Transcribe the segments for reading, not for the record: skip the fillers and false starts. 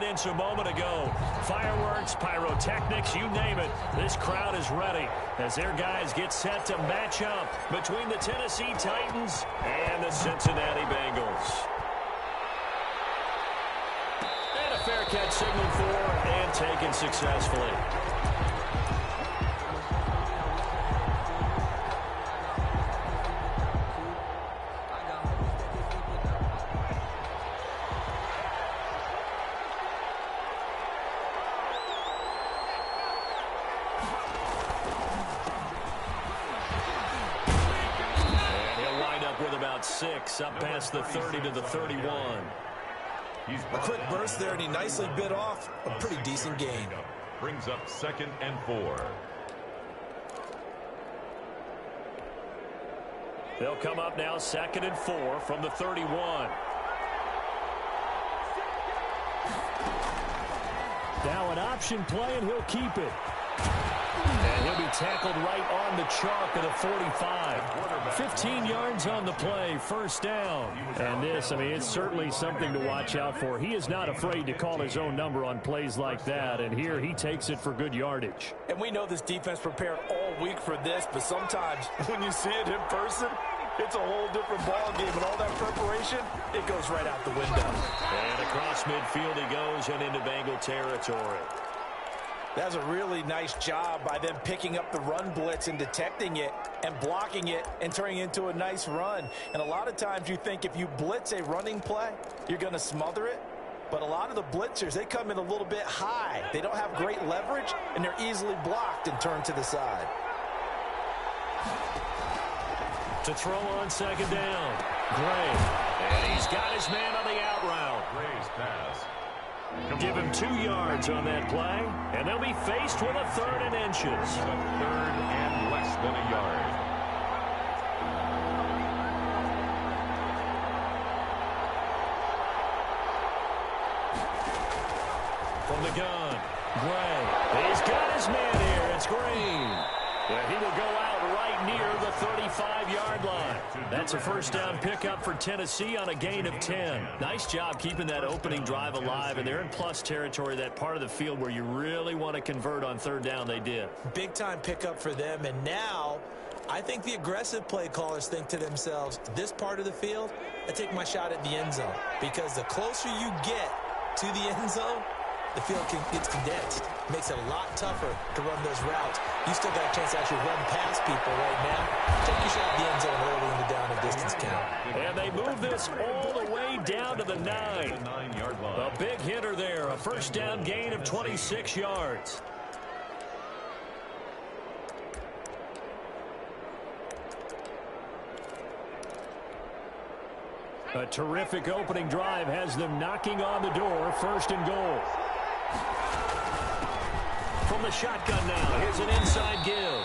evidence a moment ago. Fireworks, pyrotechnics, you name it. This crowd is ready as their guys get set to match up between the Tennessee Titans and the Cincinnati Bengals. And a fair catch signaled for and taken successfully. Up past the 30 to the 31. A quick burst there, and he nicely bit off a pretty decent gain. Brings up 2nd and 4. They'll come up now 2nd and 4 from the 31. Now an option play, and he'll keep it. And he'll be tackled right on the chalk of the 45. 15 yards on the play, first down. And this, I mean, it's certainly something to watch out for. He is not afraid to call his own number on plays like that. And here he takes it for good yardage. And we know this defense prepared all week for this, but sometimes when you see it in person, it's a whole different ball game. And all that preparation, it goes right out the window. And across midfield he goes and into Bengal territory. That's a really nice job by them picking up the run blitz and detecting it and blocking it and turning it into a nice run. And a lot of times you think if you blitz a running play, you're going to smother it. But a lot of the blitzers, they come in a little bit high. They don't have great leverage, and they're easily blocked and turned to the side. To throw on 2nd down, Gray. And he's got his man on the out route. Gray's pass. Give him 2 yards on that play, and they'll be faced with a 3rd and inches. A 3rd and less than a yard. From the gun, Gray. He's got his man here. It's Green. Yeah, he will go out right near the 35-yard line. That's a first down pickup for Tennessee on a gain of 10. Nice job keeping that opening drive alive, and they're in plus territory, that part of the field where you really want to convert on 3rd down. They did. Big-time pickup for them, and now I think the aggressive play callers think to themselves, this part of the field, I take my shot at the end zone, because the closer you get to the end zone, the field gets condensed. Makes it a lot tougher to run those routes. You still got a chance to actually run past people right now. Take your shot at the end zone early in the down and distance count. And they move this all the way down to the 9. The 9-yard line. A big hitter there. A first down gain of 26 yards. A terrific opening drive has them knocking on the door. 1st and goal. From the shotgun now, here's an inside give.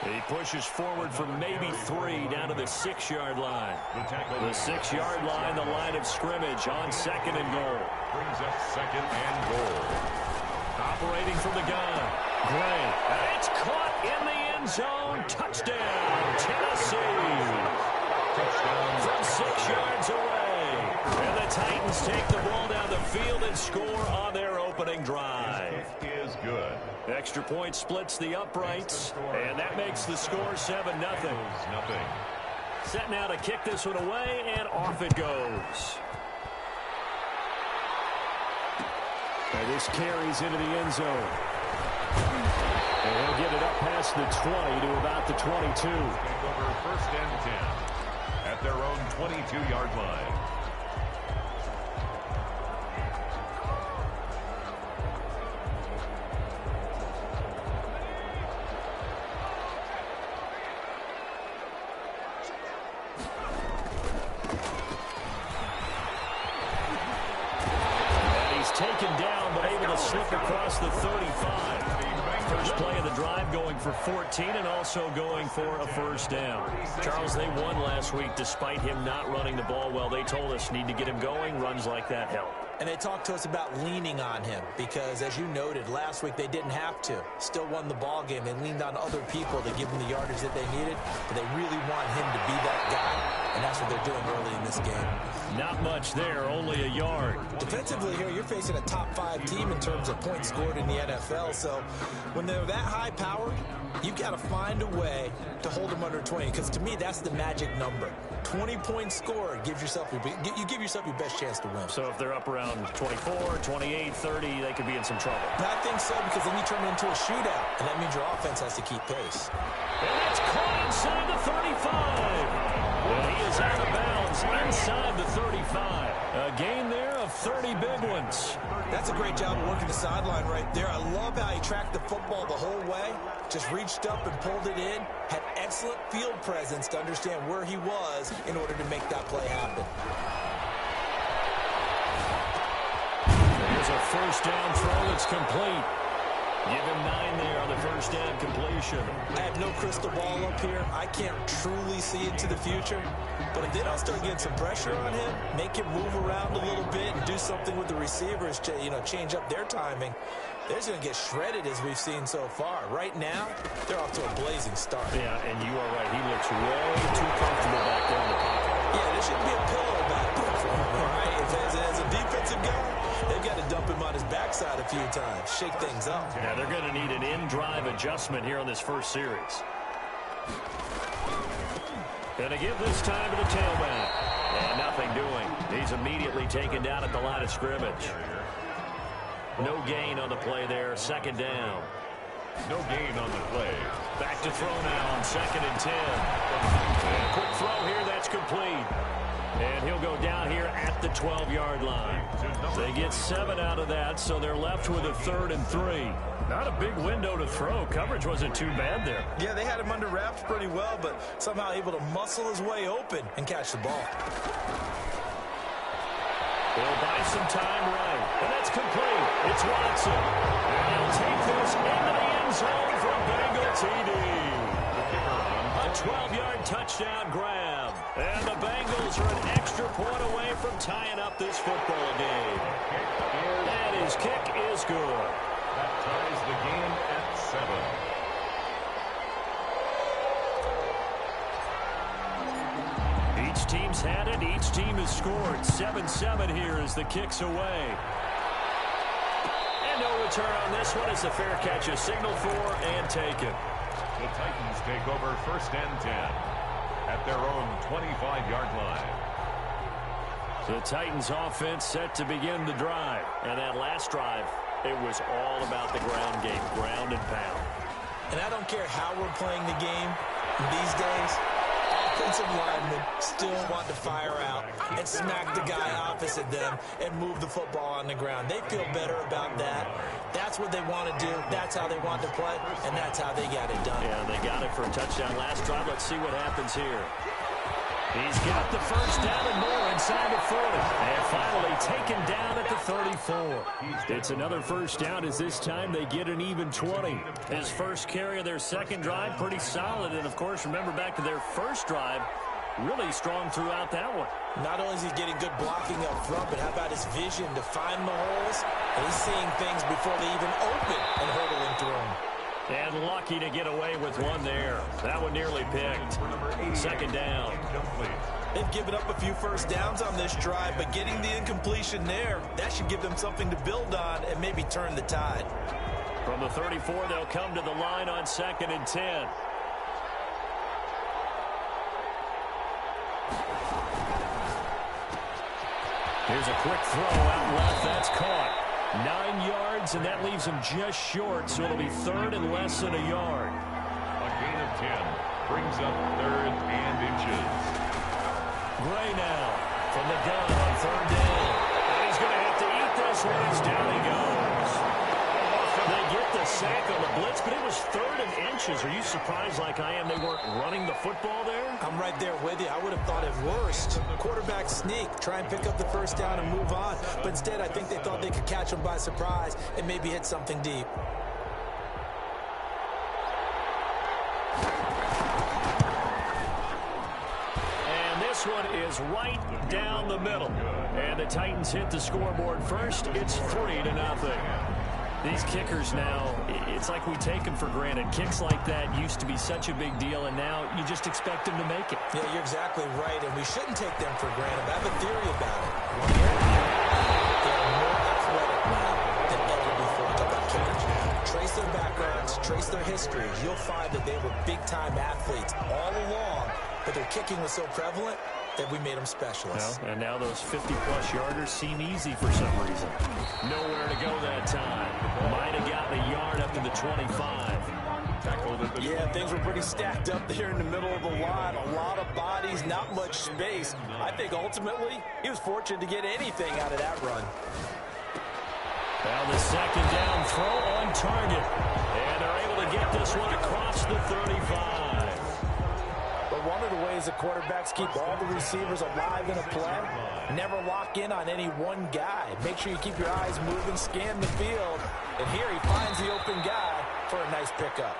He pushes forward for maybe 3 down to the 6-yard line. The 6-yard line, the line of scrimmage on 2nd and goal. Brings up 2nd and goal. Operating from the gun, Gray. And it's caught in the end zone. Touchdown, Tennessee. Touchdown. From 6 yards away. And the Titans take the ball down the field and score on their opening drive. It is good. Extra point splits the uprights, and that makes the score 7-0. Set now to kick this one away, and off it goes. And this carries into the end zone. And he'll get it up past the 20 to about the 22. Take over 1st and 10 at their own 22-yard line. Taken down, but able to slip across the 35. First play of the drive going for 14 and also going for a first down. Charles, they won last week despite him not running the ball well. They told us need to get him going. Runs like that help. And they talked to us about leaning on him because, as you noted, last week they didn't have to. Still won the ball game. They leaned on other people to give them the yardage that they needed, but they really want him to be that guy. and that's what they're doing early in this game. Not much there, only a yard. Defensively here, you're facing a top-5 team in terms of points scored in the NFL, so when they're that high-powered, you've got to find a way to hold them under 20, because to me, that's the magic number. 20 points scored gives yourself you give yourself your best chance to win. So if they're up around 24, 28, 30, they could be in some trouble. I think so, because then you turn it into a shootout, and that means your offense has to keep pace. And it's caught inside the 35. And he is out of bounds inside the 35. A gain there of 30 big ones. That's a great job of working the sideline right there. I love how he tracked the football the whole way, just reached up and pulled it in, had excellent field presence to understand where he was in order to make that play happen. There's a first down throw that's complete. Give him 9 there on the first down completion. I have no crystal ball up here. I can't truly see into the future. But if they don't start getting some pressure on him, make him move around a little bit and do something with the receivers to, change up their timing, they're going to get shredded as we've seen so far. Right now, they're off to a blazing start. Yeah, and you are right. He looks way too comfortable back there in the pocket. Yeah, there shouldn't be a pillow back there for him, all right? As a defensive guy, they've got to dump him on his backside a few times, shake things up. Yeah, they're going to need an in-drive adjustment here on this first series. Going to give this time to the tailback. And nothing doing. He's immediately taken down at the line of scrimmage. No gain on the play there. Second down. No gain on the play. Back to throw now on 2nd and 10. And a quick throw here. That's complete. And he'll go down here at the 12-yard line. They get 7 out of that, so they're left with a 3rd and 3. Not a big window to throw. Coverage wasn't too bad there. Yeah, they had him under wraps pretty well, but somehow able to muscle his way open and catch the ball. They'll buy some time right. And that's complete. It's Watson. And he'll take this into the end zone for a Bengal TD. A 12-yard touchdown grab. And the Bengals are an extra point away from tying up this football game. And his kick is good. That ties the game at 7. Each team's had it. Each team has scored. 7-7 here as the kick's away. And no return on this one as the fair catch is signaled for and taken. The Titans take over 1st and 10 at their own 25-yard line. The Titans offense set to begin the drive. And that last drive, it was all about the ground game, ground and pound. And I don't care how we're playing the game these days, offensive linemen still want to fire out and smack the guy opposite them and move the football on the ground. They feel better about that. That's what they want to do. That's how they want to play, and that's how they got it done. Yeah, they got it for a touchdown last drive. Let's see what happens here. He's got the first down and more inside the 40. And finally taken down at the 34. It's another first down as this time they get an even 20. His first carry of their second drive, pretty solid. And, of course, remember back to their first drive, really strong throughout that one. Not only is he getting good blocking up front, but how about his vision to find the holes? And he's seeing things before they even open and hurdling through them. And lucky to get away with one there. That one nearly picked. Second down. They've given up a few first downs on this drive, but getting the incompletion there, that should give them something to build on and maybe turn the tide. From the 34, they'll come to the line on 2nd and 10. Here's a quick throw out left. That's caught. 9 yards, and that leaves him just short, so it'll be 3rd and less than a yard. A gain of 10 brings up 3rd and inches. Gray now from the gun on 3rd down. And he's going to have to eat this one as down he goes. They get the sack on the blitz, but it was 3rd and inches. Are you surprised like I am they weren't running the football there? I'm right there with you. I would have thought at worst. Quarterback sneak, try and pick up the first down and move on. But instead, I think they thought they could catch him by surprise and maybe hit something deep. And this one is right down the middle. And the Titans hit the scoreboard first. It's 3-0. These kickers now, it's like we take them for granted. Kicks like that used to be such a big deal, and now you just expect them to make it. Yeah, you're exactly right, and we shouldn't take them for granted. I have a theory about it. They're more athletic now than ever before. Talk about kickers. Trace their backgrounds, trace their history. You'll find that they were big-time athletes all along, but their kicking was so prevalent that we made them specialists. Well, and now those 50-plus yarders seem easy for some reason. Nowhere to go that time. Might have gotten a yard up to the 25. Yeah, things were pretty stacked up there in the middle of the line. A lot of bodies, not much space. I think ultimately he was fortunate to get anything out of that run. Well, the second down throw on target. And they're able to get this one across the 35. But one of the ways the quarterbacks keep all the receivers alive in a play, never lock in on any one guy. Make sure you keep your eyes moving, scan the field. And here he finds the open guy for a nice pickup.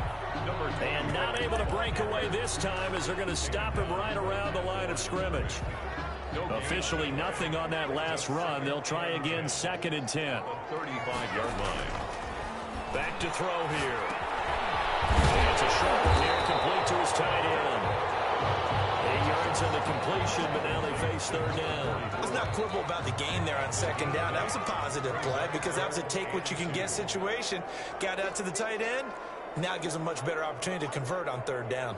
And not able to break away this time as they're going to stop him right around the line of scrimmage. Officially nothing on that last run. They'll try again, 2nd and 10. 35-yard line. Back to throw here. And it's a short one here, complete to his tight end. 8 yards on the completion, but now they face 3rd down. Let's not quibble about the gain there on 2nd down. That was a positive play because that was a take-what-you-can-get situation. Got out to the tight end. Now it gives them a much better opportunity to convert on 3rd down.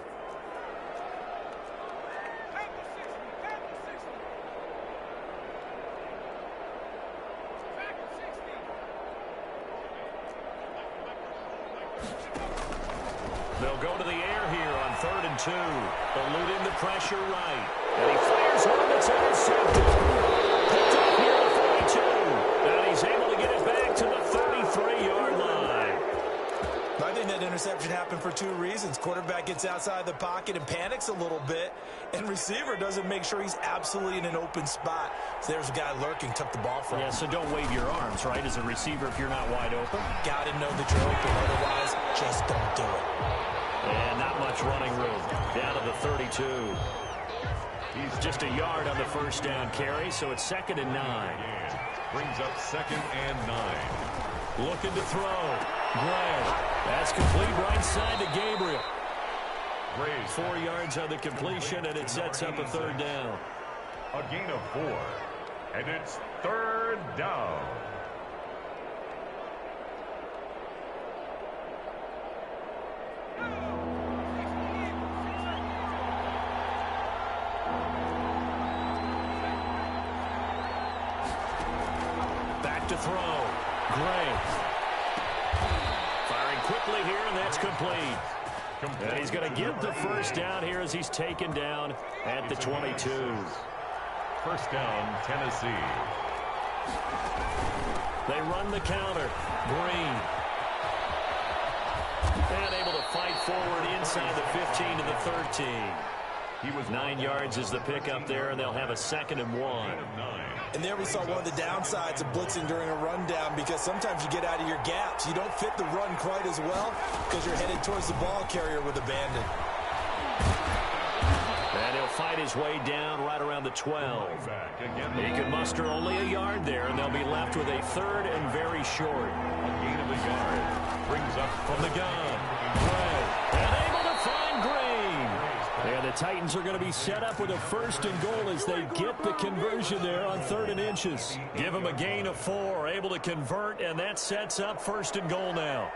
They'll go to the air here on 3rd and 2. Eluding the pressure right. And he fires one that's intercepted. Picked up near the 42. And he's able to get it back to the 33-yard line. I think that interception happened for 2 reasons. Quarterback gets outside the pocket and panics a little bit, and receiver doesn't make sure he's absolutely in an open spot. So there's a guy lurking, took the ball from him. Yeah, so don't wave your arms, right, as a receiver if you're not wide open. Got to know that you're open. Otherwise, just don't do it. And not much running room. Down to the 32. He's just a yard on the 1st down carry, so it's 2nd and 9. Brings up 2nd and 9. Looking to throw. Gray. That's complete right side to Gabriel. 4 yards on the completion, and it sets up a 3rd down. A gain of 4. And it's 3rd down. Back to throw. Gray. Firing quickly here, and that's complete. And he's going to get the 1st down here as he's taken down at the 22. 1st down, Tennessee. They run the counter. Green. And able to fight forward inside the 15 to the 13. He was 9 yards as the pickup there, and they'll have a 2nd and 1. And there we saw one of the downsides of blitzing during a rundown, because sometimes you get out of your gaps. You don't fit the run quite as well because you're headed towards the ball carrier with abandon. And he'll fight his way down right around the 12. He can muster only a yard there, and they'll be left with a 3rd and very short. A gain of a yard. Brings up From the gun. Gray. And able to find Green. And the Titans are going to be set up with a 1st and goal as they get the conversion there on 3rd and inches. Give them a gain of 4. Able to convert, and that sets up 1st and goal now.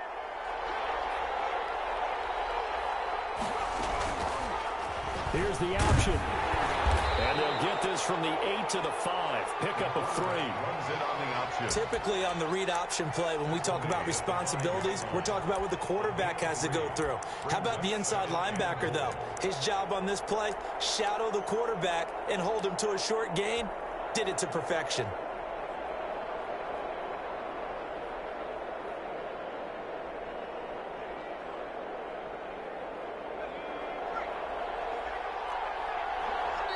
Here's the option. And they'll get this from the 8 to the 5. Pickup of 3. runs it on the option. Typically on the read option play, when we talk about responsibilities, we're talking about what the quarterback has to go through. How about the inside linebacker, though? His job on this play, shadow the quarterback and hold him to a short gain. Did it to perfection.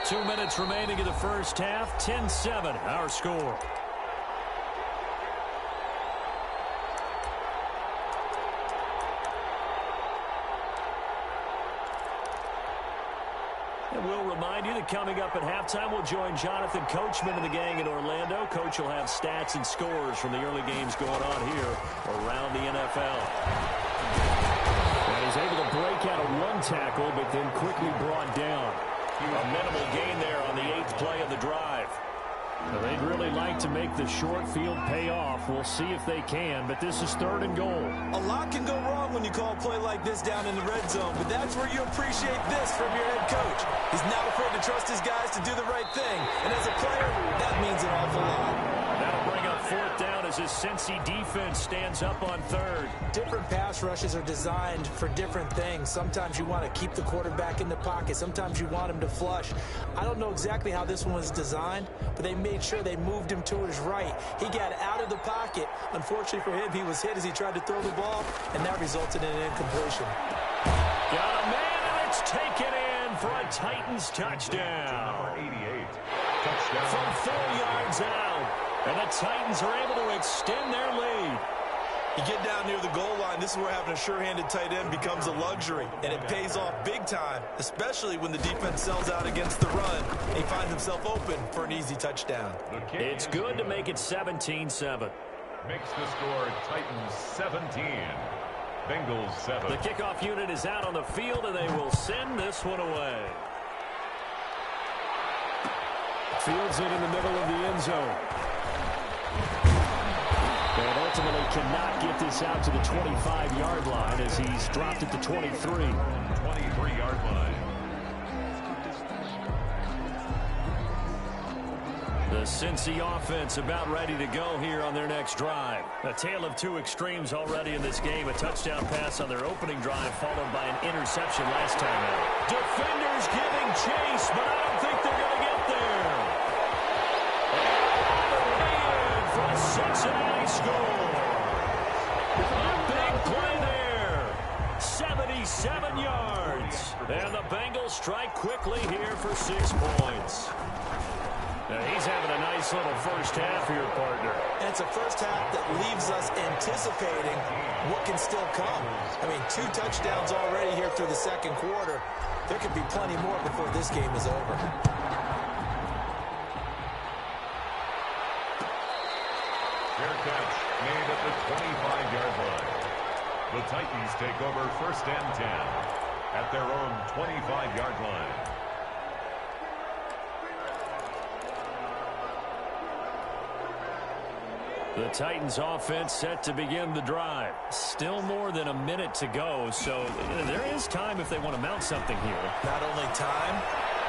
Two minutes remaining in the first half. 10-7, our score. And we'll remind you that coming up at halftime, we'll join Jonathan Coachman and the gang in Orlando. Coach will have stats and scores from the early games going on here around the NFL. And he's able to break out of one tackle, but then quickly brought down. A minimal gain there on the 8th play of the drive. Well, they'd really like to make the short field pay off. We'll see if they can, but this is 3rd and goal. A lot can go wrong when you call a play like this down in the red zone, but that's where you appreciate this from your head coach. He's not afraid to trust his guys to do the right thing, and as a player, that means an awful lot. That'll bring up 4th down as his Cincy defense stands up on 3rd. Different pass rushes are designed for different things. Sometimes you want to keep the quarterback in the pocket. Sometimes you want him to flush. I don't know exactly how this one was designed, but they made sure they moved him to his right. He got out of the pocket. Unfortunately for him, he was hit as he tried to throw the ball, and that resulted in an incompletion. Got a man, and it's taken in for a Titans touchdown. 88. Touchdown. From 4 yards out. And the Titans are able to extend their lead. You get down near the goal line, this is where having a sure-handed tight end becomes a luxury, and it pays off big time, especially when the defense sells out against the run. He finds himself open for an easy touchdown. It's good to make it 17-7. Makes the score Titans 17. Bengals 7. The kickoff unit is out on the field, and they will send this one away. Fields it in the middle of the end zone. And ultimately cannot get this out to the 25-yard line as he's dropped it to 23. 23-yard line. The Cincy offense about ready to go here on their next drive. A tale of two extremes already in this game. A touchdown pass on their opening drive followed by an interception last time out. Defenders giving chase, but I don't think they're going to get there. And for a Cincinnati score. A big play there. 77 yards. And the Bengals strike quickly here for 6 points. Now he's having a nice little first half here, partner. And it's a first half that leaves us anticipating what can still come. I mean, 2 touchdowns already here through the second quarter. There could be plenty more before this game is over. Fair catch made at the 25-yard line. The Titans take over 1st and 10 at their own 25-yard line. The Titans offense set to begin the drive. Still more than a minute to go, so there is time if they want to mount something here. Not only time,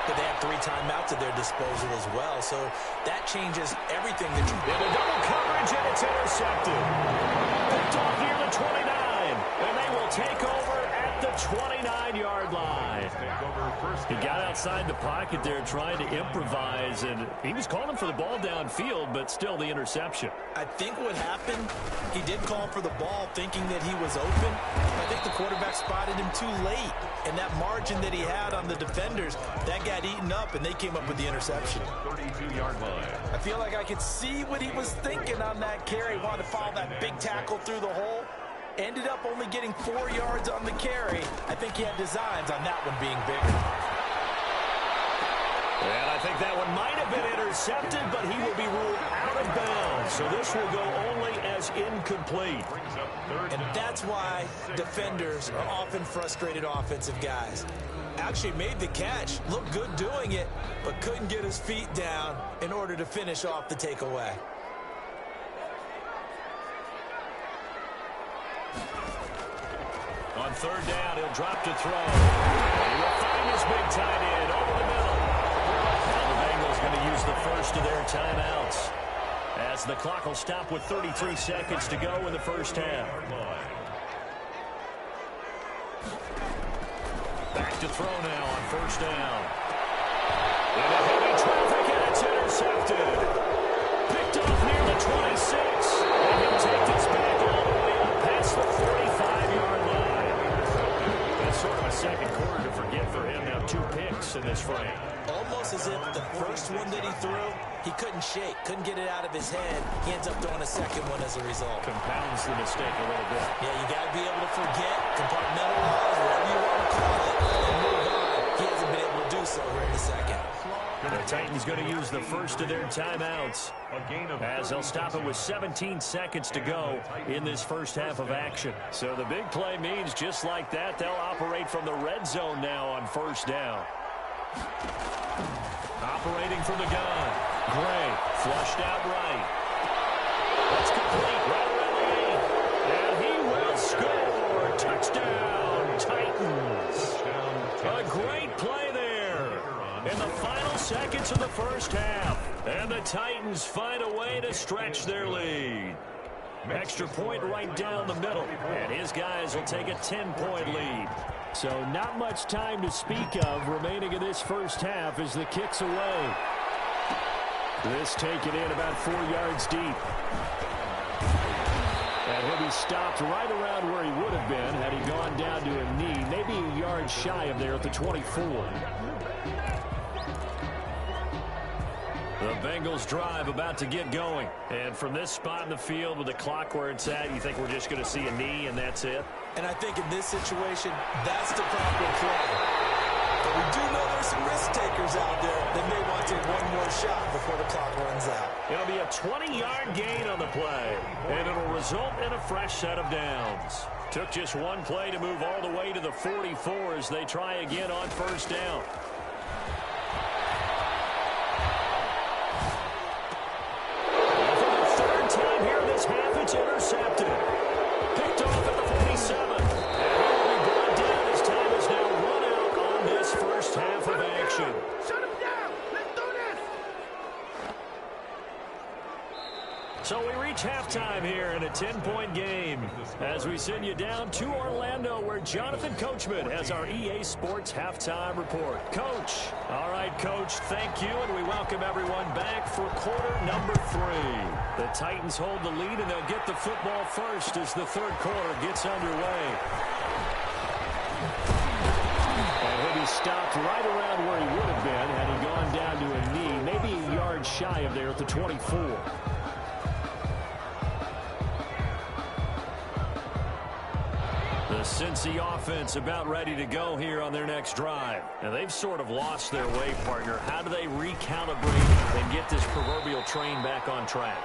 but they have 3 timeouts at their disposal as well, so that changes everything that you do. In a double coverage, and it's intercepted. Picked off near the 29, and they will take over at the 29-yard line. He got outside the pocket there trying to improvise, and he was calling for the ball downfield, but still the interception. I think what happened, he did call for the ball thinking that he was open. I think the quarterback spotted him too late, and that margin that he had on the defenders, that got eaten up, and they came up with the interception. 32-yard line. I feel like I could see what he was thinking on that carry. Wanted to follow that big tackle through the hole. Ended up only getting 4 yards on the carry. I think he had designs on that one being bigger. And I think that one might have been intercepted, but he will be ruled out of bounds. So this will go only as incomplete. And that's why defenders are often frustrated offensive guys. Actually made the catch, looked good doing it, but couldn't get his feet down in order to finish off the takeaway. On 3rd down, he'll drop to throw. He will find his big tight end over the middle. Now the Bengals going to use the first of their timeouts as the clock will stop with 33 seconds to go in the first half. Back to throw now on 1st down. Into heavy traffic, and it's intercepted. Picked off near the 26. And he'll take this back all the way up past the 45-yard line. That's sort of a second quarter to forget for him. Now 2 picks in this frame. Almost as if the first one that he threw, he couldn't shake, couldn't get it out of his head. He ends up throwing a second one as a result. Compounds the mistake a little bit. Yeah, you got to be able to forget, compartmentalize, whatever you want to call it, and move on. He hasn't been able to will do so here in a second. The Titans going to use the first of their timeouts as they'll stop it with 17 seconds to go in this first half of action. So the big play means just like that, they'll operate from the red zone now on first down. Operating from the gun. Gray flushed out right. That's complete right around the 8. And he will score. Touchdown, Titans. A great play there in the final seconds of the first half. And the Titans find a way to stretch their lead. Extra point right down the middle. And his guys will take a 10-point lead. So not much time to speak of remaining in this first half as the kick's away. This taken in about 4 yards deep. And he'll be stopped right around where he would have been had he gone down to a knee, maybe a yard shy of there at the 24. The Bengals drive about to get going. And from this spot in the field with the clock where it's at, you think we're just going to see a knee and that's it? And I think in this situation, that's the proper play. But we do know there's some risk takers out there that may want to take one more shot before the clock runs out. It'll be a 20-yard gain on the play, and it'll result in a fresh set of downs. Took just one play to move all the way to the 44 as they try again on first down. Time here in this half, it's intercepted. Picked off at the 47. And he will be brought down as time is now run out on this first half of action. Shut him down. Let's do this. So we reach halftime here in a 10-point game as we send you down to Orlando where Jonathan Coachman has our EA Sports Halftime Report. Coach. All right, Coach, thank you, and we welcome everyone back for quarter number 3. The Titans hold the lead, and they'll get the football first as the third quarter gets underway. And he'll be stopped right around where he would have been had he gone down to a knee, maybe a yard shy of there at the 24. The Cincy offense about ready to go here on their next drive. And they've sort of lost their way, partner. How do they recalibrate and get this proverbial train back on track?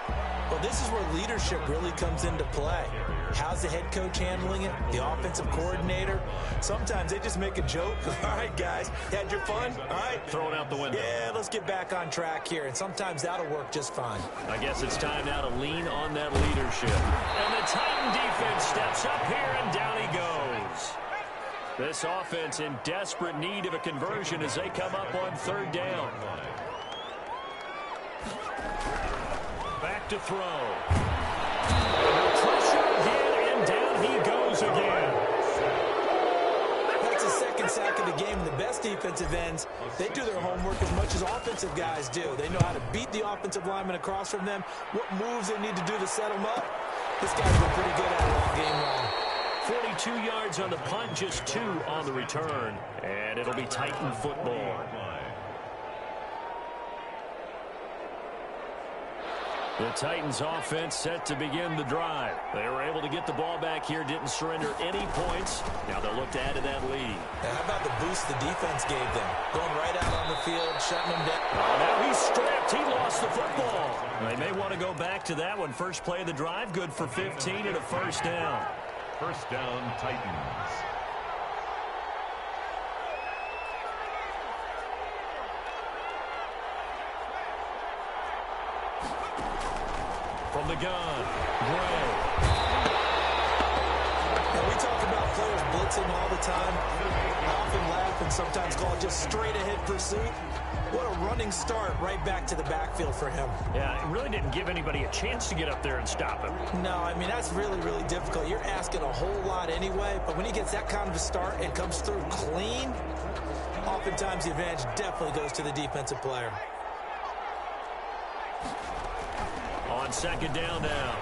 Well, this is where leadership really comes into play. How's the head coach handling it? The offensive coordinator? Sometimes they just make a joke. All right, guys, you had your fun? All right. Throw it out the window. Yeah, let's get back on track here. And sometimes that'll work just fine. I guess it's time now to lean on that leadership. And the Titan defense steps up here, and down he goes. This offense in desperate need of a conversion as they come up on third down. Back to throw. Pressure again, and down he goes again. That's the second sack of the game. The best defensive ends, they do their homework as much as offensive guys do. They know how to beat the offensive lineman across from them, what moves they need to do to set them up. This guy's been pretty good at it all game long. 42 yards on the punt, just 2 on the return. And it'll be Titan football. The Titans offense set to begin the drive. They were able to get the ball back here, didn't surrender any points. Now they'll look to add to that lead. Now how about the boost the defense gave them? Going right out on the field, shutting them down. Oh, now he's stripped. He lost the football. They may want to go back to that one. First play of the drive, good for 15 and a first down. First down, Titans. From the gun, Gray. Now we talk about players blitzing all the time. I often laugh and sometimes call it just straight ahead pursuit. What a running start right back to the backfield for him. Yeah, it really didn't give anybody a chance to get up there and stop him. No, I mean, that's really, really difficult. You're asking a whole lot anyway, but when he gets that kind of a start and comes through clean, oftentimes the advantage definitely goes to the defensive player. On second down now,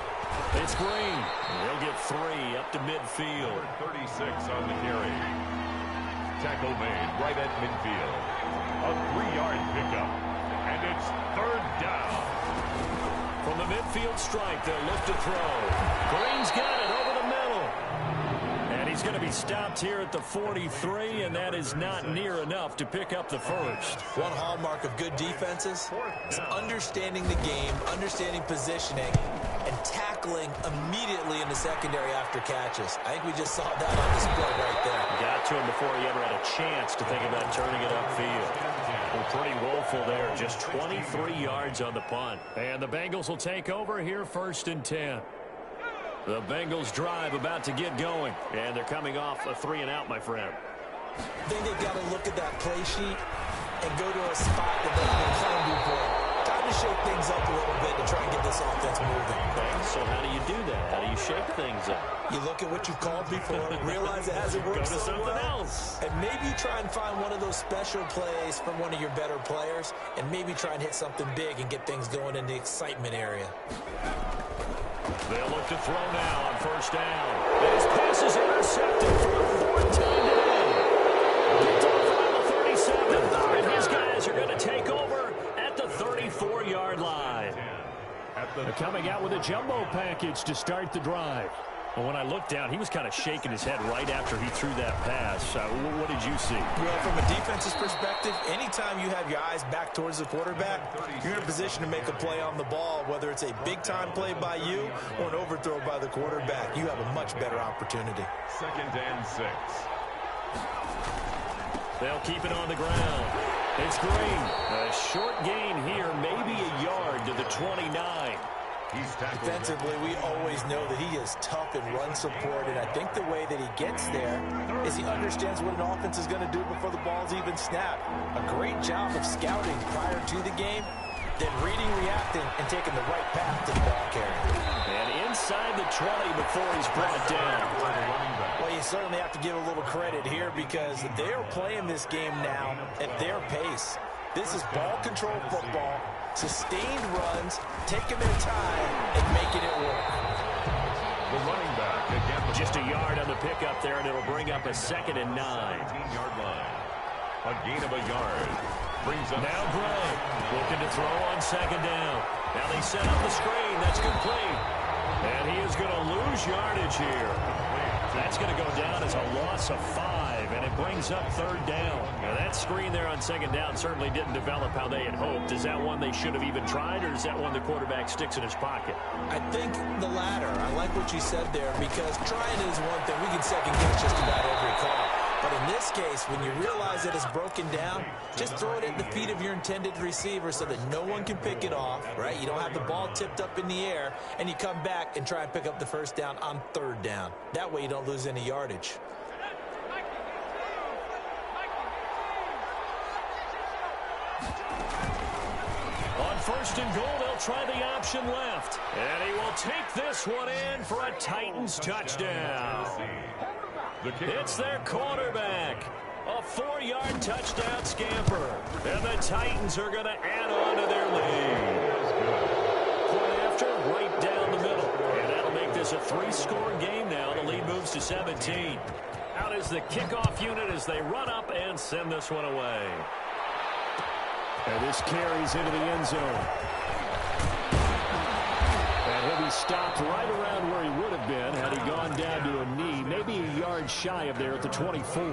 it's Green. He'll get 3 up to midfield. 36 on the carry. Tackle made right at midfield. A 3-yard pickup. And it's third down. From the midfield strike, they'll look to throw. Green's got it over the middle. And he's he's going to be stopped here at the 43, and that is not near enough to pick up the first. One hallmark of good defenses is understanding the game, understanding positioning, and tackling immediately in the secondary after catches. I think we just saw that on display right there. Got to him before he ever had a chance to think about turning it upfield. Well, pretty woeful there. Just 23 yards on the punt. And the Bengals will take over here, 1st and 10. The Bengals drive about to get going. And they're coming off a 3-and-out, my friend. I think they've got to look at that play sheet and go to a spot that they haven't played before. Time to shake things up a little bit to try and get this offense moving. Okay, so how do you do that? How do you shake things up? You look at what you've called before, realize it hasn't worked Go to so something well, else. and maybe try and find one of those special plays from one of your better players, and maybe try and hit something big and get things going in the excitement area. They'll look to throw now on 1st down. And his pass is intercepted for the 4th time today. Picked off around the 37. And his guys are going to take over at the 34-yard line. They're coming out with a jumbo package to start the drive. Well, when I looked down, he was kind of shaking his head right after he threw that pass. What did you see? Well, from a defense's perspective, anytime you have your eyes back towards the quarterback, you're in a position to make a play on the ball, whether it's a big-time play by you or an overthrow by the quarterback. You have a much better opportunity. 2nd and 6. They'll keep it on the ground. It's Green. A short gain here, maybe a yard to the 29. Defensively, we always know that he is tough in run support, and I think the way that he gets there is he understands what an offense is going to do before the ball's even snapped. A great job of scouting prior to the game, then reading, reacting, and taking the right path to the ball carrier. And inside the 20 before he's brought down. Well, you certainly have to give a little credit here because they're playing this game now at their pace. This is ball control football, sustained runs, taking their time, and making it work. The running back again. Just a yard on the pickup there, and it'll bring up a 2nd and 9. 15-yard line. A gain of a yard. Brings up Now Gray looking to throw on 2nd down. Now they set up the screen. That's complete. And he is going to lose yardage here. That's going to go down as a loss of 5, and it brings up 3rd down. Now that screen there on 2nd down certainly didn't develop how they had hoped. Is that one they should have even tried, or is that one the quarterback sticks in his pocket? I think the latter. I like what you said there because trying is one thing. We can second guess just about every call. But in this case, when you realize that it's broken down, just throw it at the feet of your intended receiver so that no one can pick it off, right? You don't have the ball tipped up in the air, and you come back and try and pick up the 1st down on 3rd down. That way you don't lose any yardage. On 1st and goal, they'll try the option left. And he will take this one in for a Titans touchdown. It's their quarterback. A 4-yard touchdown scamper. And the Titans are going to add on to their lead. Point after, right down the middle. And that'll make this a 3-score game now. The lead moves to 17. Out is the kickoff unit as they run up and send this one away. And this carries into the end zone. And he'll be stopped right around where he would have been had he gone down to a knee, maybe a yard shy of there at the 24.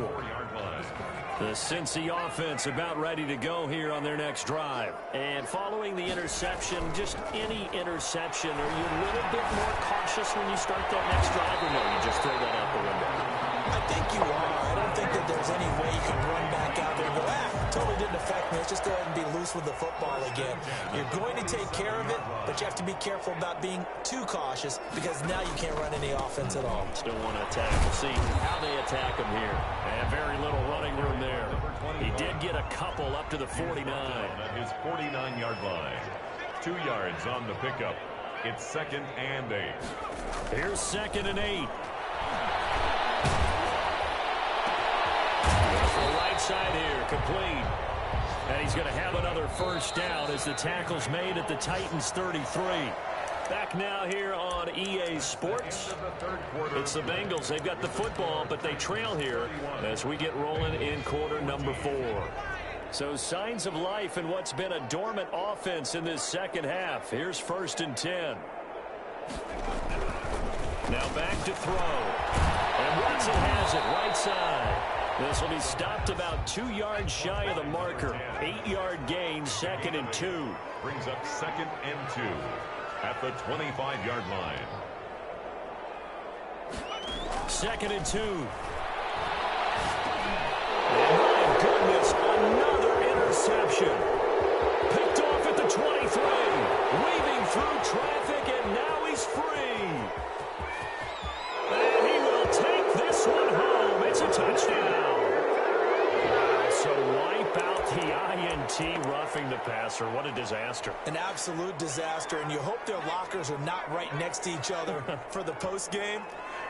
The Cincy offense about ready to go here on their next drive. And following the interception, just any interception, are you a little bit more cautious when you start that next drive, or no, you just throw that out the window? I think you are. I don't think that there's any way you can run back out there and go, totally didn't affect me. Let's just go ahead and be loose with the football again. You're going to take care of it, but you have to be careful about being too cautious because now you can't run any offense at all. Still want to attack. We'll see how they attack him here. And very little running room there. He did get a couple up to the 49. At his 49-yard line. 2 yards on the pickup. It's 2nd and 8. Here's 2nd and 8. Right side here, complete. And he's going to have another 1st down as the tackle's made at the Titans 33. Back now here on EA Sports. It's the Bengals. They've got the football, but they trail here as we get rolling in quarter number 4. So signs of life in what's been a dormant offense in this second half. Here's 1st and 10. Now back to throw. And Watson has it right side. This will be stopped about 2 yards shy of the marker. 8-yard gain, 2nd and 2. Brings up 2nd and 2 at the 25-yard line. 2nd and 2. And my goodness, another interception. Picked off at the 23. Weaving through traffic, and now he's free. And he will take this one home. It's a touchdown. So wipe out the INT, roughing the passer. What a disaster. An absolute disaster, and you hope their lockers are not right next to each other for the postgame.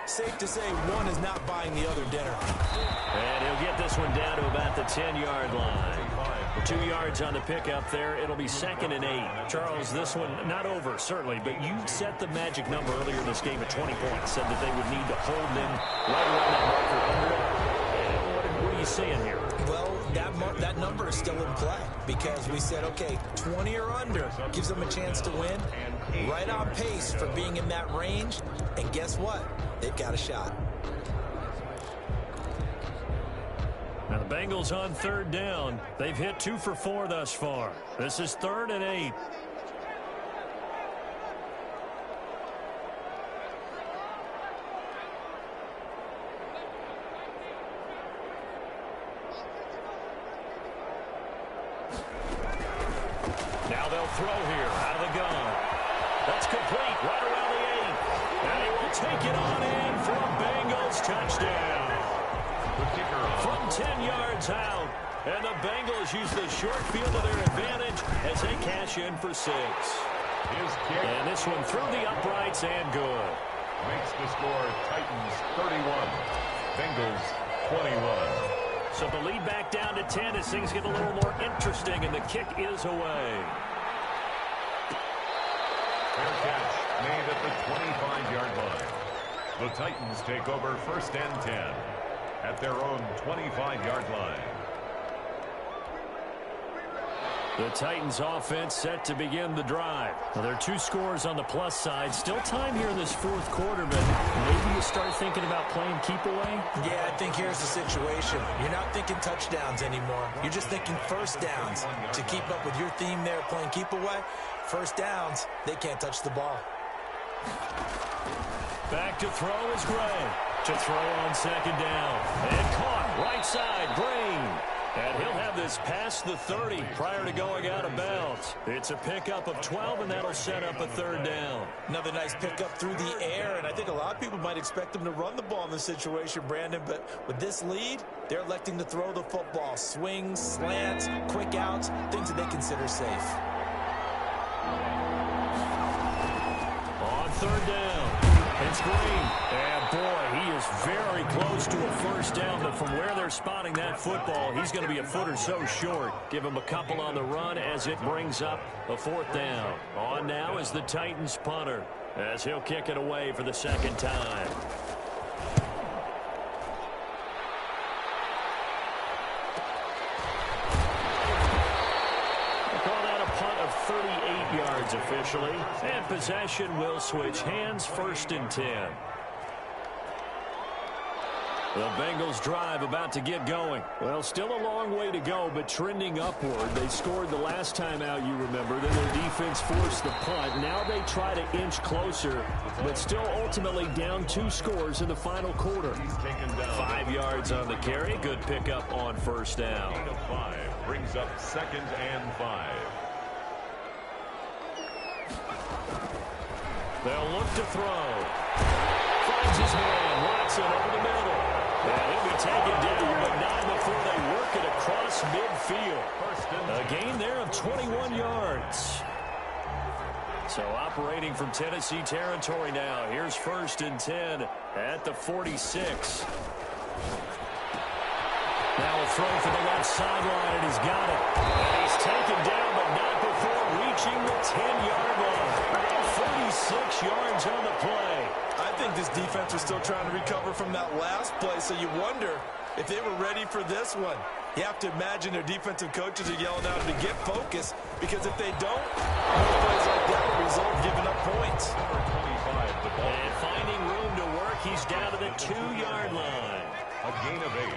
Safe to say one is not buying the other dinner. And he'll get this one down to about the 10-yard line. 2 yards on the pickup there. It'll be 2nd and 8. Charles, this one not over, certainly, but you set the magic number earlier in this game at 20 points. Said that they would need to hold them right around that marker under it. What are you seeing here? Well, that number is still in play because we said, okay, 20 or under gives them a chance to win. Right on pace for being in that range. And guess what? They've got a shot. Now the Bengals on 3rd down. They've hit 2 for 4 thus far. This is 3rd and 8. Now they'll throw here out of the gun. That's complete right around the 8. And he will take it on in for a Bengals touchdown. From 10 yards out. And the Bengals use the short field to their advantage as they cash in for 6. And this one through the uprights and good. Makes the score Titans 31, Bengals 21. So the lead back down to 10 as things get a little more interesting, and the kick is away. Fair catch made at the 25-yard line. The Titans take over 1st and 10 at their own 25-yard line. The Titans offense set to begin the drive. Well, there are 2 scores on the plus side. Still time here in this 4th quarter, but maybe you start thinking about playing keep away? Yeah, I think here's the situation. You're not thinking touchdowns anymore. You're just thinking first downs. To keep up with your theme there, playing keep away, first downs, they can't touch the ball. Back to throw is Gray. To throw on 2nd down. And caught right side, Green. And he'll have this past the 30 prior to going out of bounds. It's a pickup of 12, and that'll set up a 3rd down. Another nice pickup through the air, and I think a lot of people might expect them to run the ball in this situation, Brandon, but with this lead, they're electing to throw the football. Swings, slants, quick outs, things that they consider safe. On 3rd down, it's Green. And boy, he is very close to a first down, but from where they're spotting that football, he's going to be a foot or so short. Give him a couple on the run as it brings up a 4th down. On now is the Titans punter as he'll kick it away for the 2nd time. Call that a punt of 38 yards officially, and possession will switch hands. 1st and 10. The Bengals drive about to get going. Well, still a long way to go, but trending upward. They scored the last time out, you remember. Then their defense forced the punt. Now they try to inch closer, but still ultimately down 2 scores in the final quarter. 5 yards on the carry. Good pickup on 1st down. 5 brings up 2nd and 5. They'll look to throw. Finds his man. Watson over the middle. And he'll be taken down, but not before they work it across midfield. A gain there of 21 yards. So operating from Tennessee territory now. Here's 1st and 10 at the 46. Now a throw for the left sideline, and he's got it. And he's taken down, but not before reaching the 10-yard line. 46 yards on the play. I think this defense was still trying to recover from that last play, so you wonder if they were ready for this one. You have to imagine their defensive coaches are yelling out to get focused, because if they don't, more plays like that will result in giving up points. Number 25, the ball. And finding room to he's down to the 2-yard line. A gain of 8.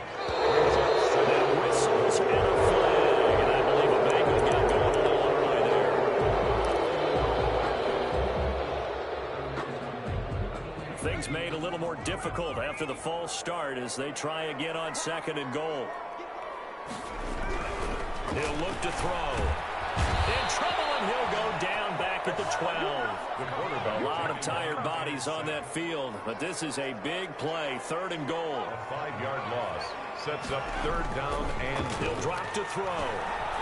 Now whistles and a flag. And I believe a Bengal got going a little early there. Things made a little more difficult after the false start as they try again on 2nd and goal. He'll look to throw. In trouble, and he'll go down back at the 12. A lot of tired bodies on that field, but this is a big play. 3rd and goal. A 5-yard loss sets up 3rd down, and He'll drop to throw.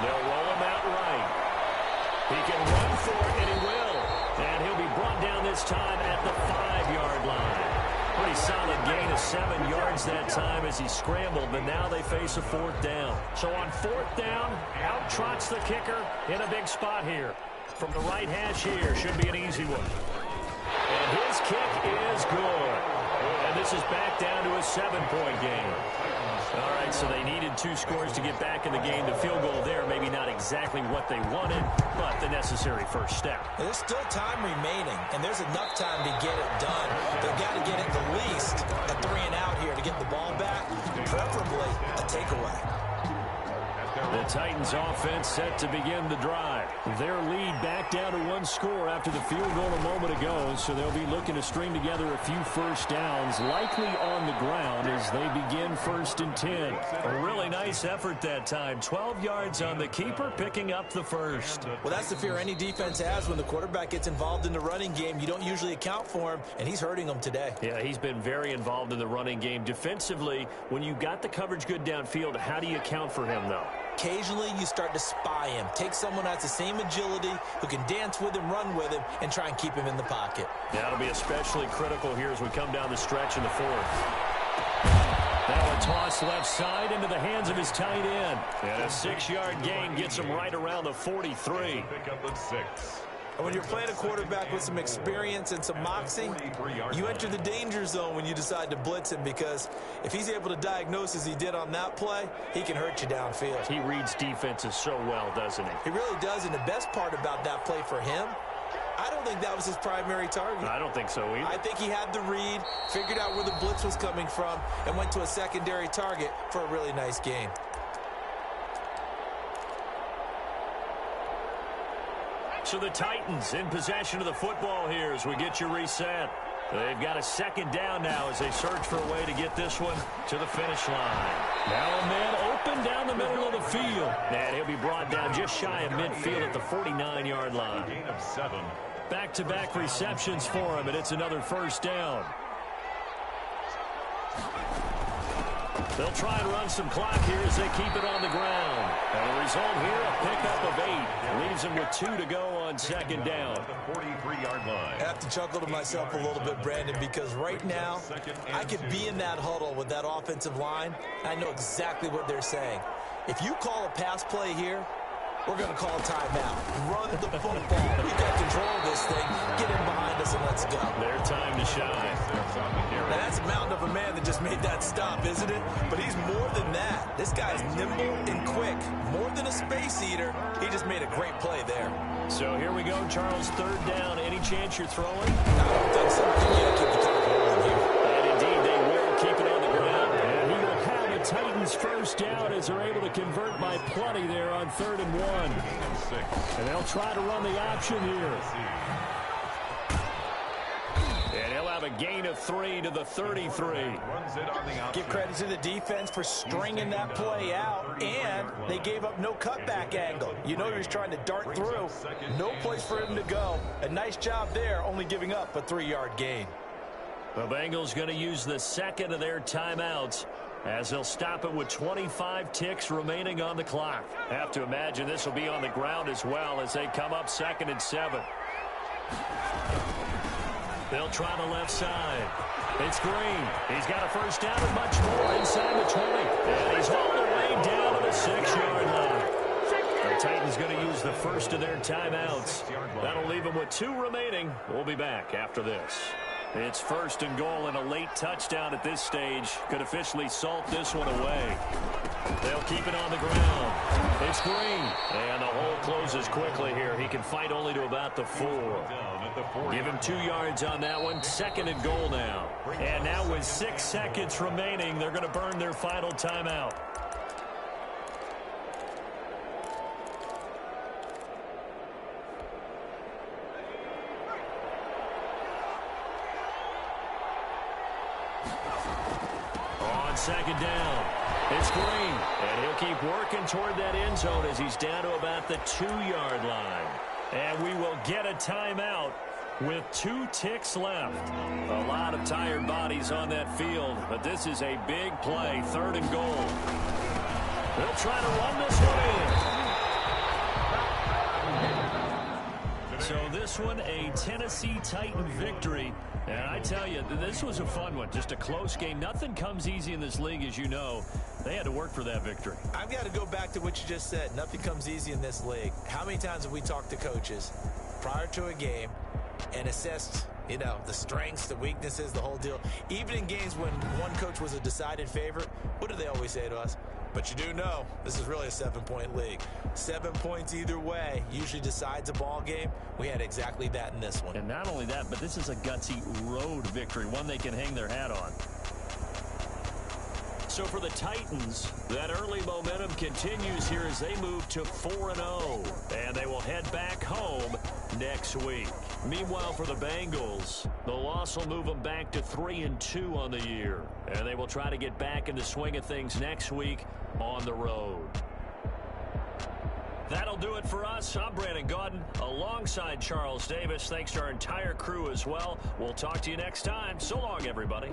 They'll roll him out right. He can run for it, and he will. And he'll be brought down this time at the 5-yard line. Pretty solid gain of 7 yards that time as he scrambled, but now they face a 4th down. So on 4th down, out trots the kicker in a big spot here. From the right hash here, should be an easy one. And his kick is good. And this is back down to a 7-point game. All right, so they needed 2 scores to get back in the game. The field goal there, maybe not exactly what they wanted, but the necessary first step. There's still time remaining, and there's enough time to get it done. They've got to get at the least a 3 and out here to get the ball back, preferably a takeaway. The Titans offense set to begin the drive. Their lead back down to 1 score after the field goal a moment ago, so they'll be looking to string together a few first downs, likely on the ground as they begin 1st and 10. A really nice effort that time. 12 yards on the keeper, picking up the first. Well, that's the fear any defense has when the quarterback gets involved in the running game. You don't usually account for him, and he's hurting them today. Yeah, he's been very involved in the running game. Defensively, when you got the coverage good downfield, how do you account for him, though? Occasionally, you start to spy him. Take someone who has the same agility, who can dance with him, run with him, and try and keep him in the pocket. That'll be especially critical here as we come down the stretch in the 4th. Now a toss left side into the hands of his tight end. And a 6-yard gain gets him right around the 43. pick up at 6. And when you're playing a quarterback with some experience and some moxie, you enter the danger zone when you decide to blitz him, because if he's able to diagnose as he did on that play, he can hurt you downfield. He reads defenses so well, doesn't he? He really does, and the best part about that play for him, I don't think that was his primary target. I don't think so either. I think he had the read, figured out where the blitz was coming from, and went to a secondary target for a really nice gain. So the Titans in possession of the football here as we get you reset. They've got a 2nd down now as they search for a way to get this one to the finish line. Now a man open down the middle of the field. And he'll be brought down just shy of midfield at the 49-yard line. Gain of 7. Back-to-back receptions for him, and it's another 1st down. They'll try and run some clock here as they keep it on the ground. And the result here, a pickup of 8. Leaves them with 2 to go on 2nd down. The 43-yard line. I have to chuckle to myself a little bit, Brandon, because right now I could be in that huddle with that offensive line. I know exactly what they're saying. If you call a pass play here, we're going to call a timeout. Run the football. We've got control of this thing. Get in behind us and let's go. Their time to shine. Now, that's a mountain of a man that just made that stop, isn't it? But he's more than that. This guy's nimble and quick. More than a space eater. He just made a great play there. So here we go, Charles. 3rd down. Any chance you're throwing? I don't think so. Yeah, keep the clock rolling here. And indeed, they will keep it on the ground. And he will have a Titans 1st down as they're able to convert by plenty there on 3rd and 1. And they'll try to run the option here. And he'll have a gain of 3 to the 33. Give credit to the defense for stringing that play out, and they gave up no cutback angle. You know he was trying to dart through. No place for him to go. A nice job there, only giving up a 3-yard gain. The Bengals going to use the 2nd of their timeouts as they'll stop it with 25 ticks remaining on the clock. Have to imagine this will be on the ground as well as they come up 2nd and 7. They'll try the left side. It's Green. He's got a 1st down and much more inside the 20. And he's all the way down to the 6-yard line. The Titans going to use the 1st of their timeouts. That'll leave them with 2 remaining. We'll be back after this. It's 1st and goal, and a late touchdown at this stage could officially salt this one away. They'll keep it on the ground. It's Green. And the hole closes quickly here. He can fight only to about the 4. Give him 2 yards on that one. 2nd and goal now. And now with 6 seconds remaining, they're going to burn their final timeout. On 2nd down, it's Green. And he'll keep working toward that end zone as he's down to about the 2-yard line. And we will get a timeout with 2 ticks left. A lot of tired bodies on that field, but this is a big play, 3rd and goal. They'll try to run this one in. So this one, a Tennessee Titan victory. And I tell you, this was a fun one. Just a close game. Nothing comes easy in this league, as you know. They had to work for that victory. I've got to go back to what you just said. Nothing comes easy in this league. How many times have we talked to coaches prior to a game and assessed, you know, the strengths, the weaknesses, the whole deal? Even in games when one coach was a decided favorite, what do they always say to us? But you do know this is really a 7-point league. 7 points either way usually decides a ball game. We had exactly that in this one. And not only that, but this is a gutsy road victory, one they can hang their hat on. So for the Titans, that early momentum continues here as they move to 4-0. And they will head back home next week. Meanwhile, for the Bengals, the loss will move them back to 3-2 on the year. And they will try to get back in the swing of things next week on the road. That'll do it for us. I'm Brandon Gaudin alongside Charles Davis. Thanks to our entire crew as well. We'll talk to you next time. So long, everybody.